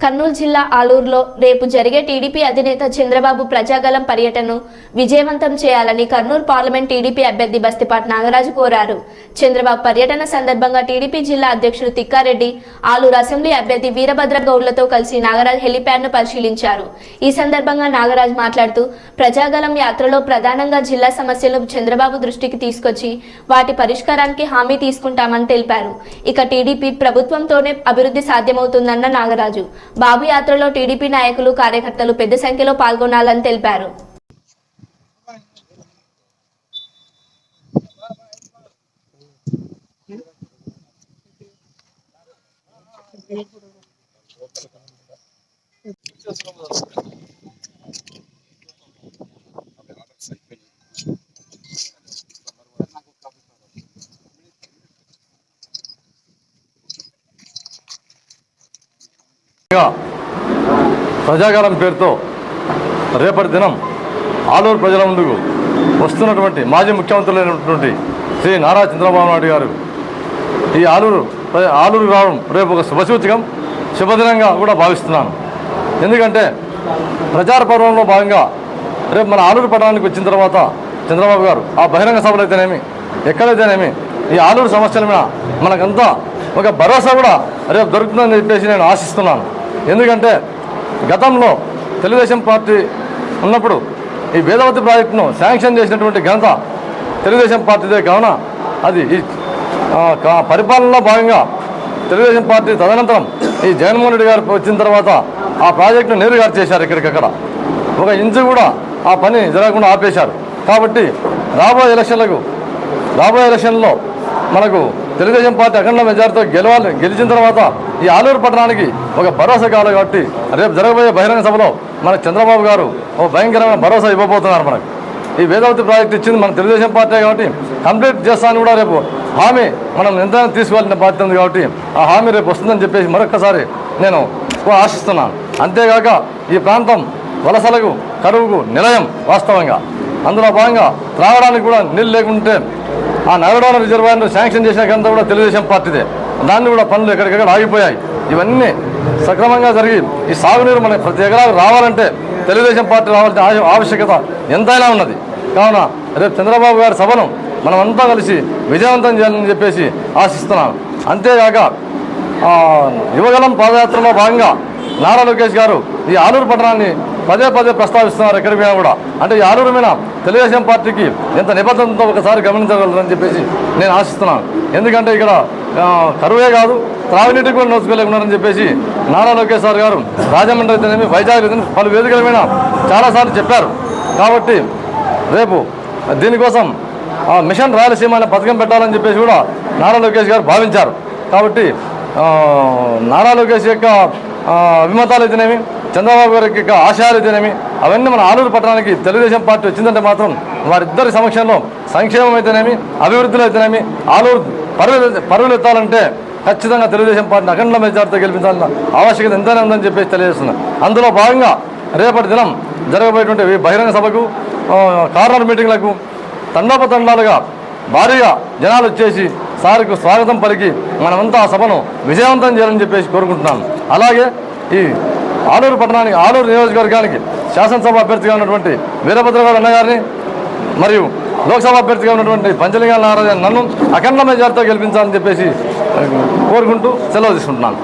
కర్నూలు జిల్లా ఆలూరులో రేపు జరిగే టీడీపీ అధినేత చంద్రబాబు ప్రజాగలం పర్యటనను విజయవంతం చేయాలని కర్నూలు పార్లమెంట్ టీడీపీ అభ్యర్థి బస్తిపాటి నాగరాజు కోరారు. చంద్రబాబు పర్యటన సందర్భంగా టీడీపీ జిల్లా అధ్యక్షుడు తిక్కారెడ్డి, ఆలూరు అసెంబ్లీ అభ్యర్థి వీరభద్ర గౌడ్లతో కలిసి నాగరాజు హెలిప్యాడ్ను పరిశీలించారు. ఈ సందర్భంగా నాగరాజు మాట్లాడుతూ ప్రజాగలం యాత్రలో ప్రధానంగా జిల్లా సమస్యలను చంద్రబాబు దృష్టికి తీసుకొచ్చి వాటి పరిష్కారానికి హామీ తీసుకుంటామని తెలిపారు. ఇక టీడీపీ ప్రభుత్వంతోనే అభివృద్ధి సాధ్యమవుతుందన్న నాగరాజు బాబు యాత్రలో టీడీపీ నాయకులు, కార్యకర్తలు పెద్ద సంఖ్యలో పాల్గొనాలని తెలిపారు. ప్రజాగలం పేరుతో రేపటి దినం ఆలూరు ప్రజల ముందుకు వస్తున్నటువంటి మాజీ ముఖ్యమంత్రులైనటువంటి శ్రీ నారా చంద్రబాబు నాయుడు గారు ఈ ఆలూరు రావడం రేపు ఒక శుభసూచకం, శుభదినంగా కూడా భావిస్తున్నాను. ఎందుకంటే ప్రచార పర్వంలో భాగంగా రేపు మన ఆలూరు పట్టణానికి వచ్చిన తర్వాత చంద్రబాబు గారు ఆ బహిరంగ సభలు అయితేనేమి, ఎక్కడైతేనేమి ఈ ఆలూరు సమస్యల మీద మనకంతా ఒక భరోసా కూడా రేపు దొరుకుతుందని చెప్పేసి నేను ఆశిస్తున్నాను. ఎందుకంటే గతంలో తెలుగుదేశం పార్టీ ఉన్నప్పుడు ఈ వేదవతి ప్రాజెక్టును శాంక్షన్ చేసినటువంటి ఘనత తెలుగుదేశం పార్టీదే కావున అది ఈ పరిపాలనలో భాగంగా తెలుగుదేశం పార్టీ తదనంతరం ఈ జగన్మోహన్ రెడ్డి గారు వచ్చిన తర్వాత ఆ ప్రాజెక్టును నేరుగా చేశారు. ఇక్కడికక్కడ ఒక ఇంచు కూడా ఆ పని జరగకుండా ఆపేశారు. కాబట్టి రాబోయే ఎలక్షన్లో మనకు తెలుగుదేశం పార్టీ అఖండ మెజార్టీతో గెలిచిన తర్వాత ఈ ఆలూరు పట్టణానికి ఒక భరోసా కావాలి. కాబట్టి రేపు జరగబోయే బహిరంగ సభలో మన చంద్రబాబు గారు ఒక భయంకరమైన భరోసా ఇవ్వబోతున్నారు. మనకు ఈ వేదవతి ప్రాజెక్టు ఇచ్చింది మన తెలుగుదేశం పార్టీ కాబట్టి కంప్లీట్ చేస్తాను కూడా రేపు హామీ మనం ఎంతైనా తీసుకోవాల్సిన బాధ్యత ఉంది. కాబట్టి ఆ హామీ రేపు వస్తుందని చెప్పేసి మరొక్కసారి నేను ఆశిస్తున్నాను. అంతేగాక ఈ ప్రాంతం వలసలకు, కరువుకు నిలయం వాస్తవంగా. అందులో భాగంగా త్రాగడానికి కూడా నీళ్ళు లేకుంటే ఆ నగరవాడ రిజర్వాయర్ను శాంక్షన్ చేసిన ఘనత కూడా తెలుగుదేశం పార్టీదే. దాన్ని కూడా పనులు ఎక్కడికెక్కడ ఆగిపోయాయి. ఇవన్నీ సక్రమంగా జరిగి ఈ సాగునీరు మనకి ప్రతి ఎకరాకు రావాలంటే తెలుగుదేశం పార్టీ రావాల్సిన ఆవశ్యకత ఎంతైనా ఉన్నది. కావున రేపు చంద్రబాబు గారి సభను మనమంతా కలిసి విజయవంతం చేయాలని చెప్పేసి ఆశిస్తున్నాను. అంతేగాక యువగలం పాదయాత్రలో భాగంగా నారా లోకేష్ గారు ఈ ఆలూరు పట్టణాన్ని పదే ప్రస్తావిస్తున్నారు. ఎక్కడికి పోయినా కూడా అంటే ఈ ఆలూరు మీద తెలుగుదేశం పార్టీకి ఎంత నిబద్ధతతో ఒకసారి గమనించగలరని చెప్పేసి నేను ఆశిస్తున్నాను. ఎందుకంటే ఇక్కడ కరువే కాదు, త్రాగునీటికి కూడా నోచుకోలేకున్నారని చెప్పేసి నారా లోకేష్ గారు రాజమండ్రి అయితేనేమి, వైజాగ్ అయితేనేమి పలు వేదికల మీద చాలాసార్లు చెప్పారు. కాబట్టి రేపు దీనికోసం మిషన్ రాయలసీమ అనే పథకం పెట్టాలని చెప్పేసి కూడా నారా లోకేష్ గారు భావించారు. కాబట్టి నారా లోకేష్ యొక్క అభిమతాలు అయితేనేమి, చంద్రబాబు గారి యొక్క ఆశయాలు అయితేనేమి అవన్నీ మన ఆలూరు పట్టణానికి తెలుగుదేశం పార్టీ వచ్చిందంటే మాత్రం వారిద్దరి సమక్షంలో సంక్షేమం అయితేనేమి, అభివృద్ధిలో అయితేనేమి ఆలూరు పరుగులు ఎత్తాలంటే ఖచ్చితంగా తెలుగుదేశం పార్టీని అఖండ మెజార్టీతో గెలిపించాలన్న ఆవశ్యకత ఎంతైనా ఉందని చెప్పేసి తెలియజేస్తున్నారు. అందులో భాగంగా రేపటి దినం జరగబోయేటువంటి బహిరంగ సభకు, కార్నర్ మీటింగ్లకు తండాలుగా భారీగా జనాలు వచ్చేసి సార్కు స్వాగతం పలికి మనమంతా ఆ సభను విజయవంతం చేయాలని చెప్పేసి కోరుకుంటున్నాను. అలాగే ఈ ఆలూరు పట్టణానికి, ఆలూరు నియోజకవర్గానికి శాసనసభ అభ్యర్థిగా ఉన్నటువంటి వీరభద్రగౌడ్ అన్న గారిని మరియు లోక్సభ అభ్యర్థిగా ఉన్నటువంటి పంచలింగాల నారాయణ నన్ను అఖండ మెజార్టీతో గెలిపించాలని చెప్పేసి కోరుకుంటూ సెలవు తీసుకుంటున్నాను.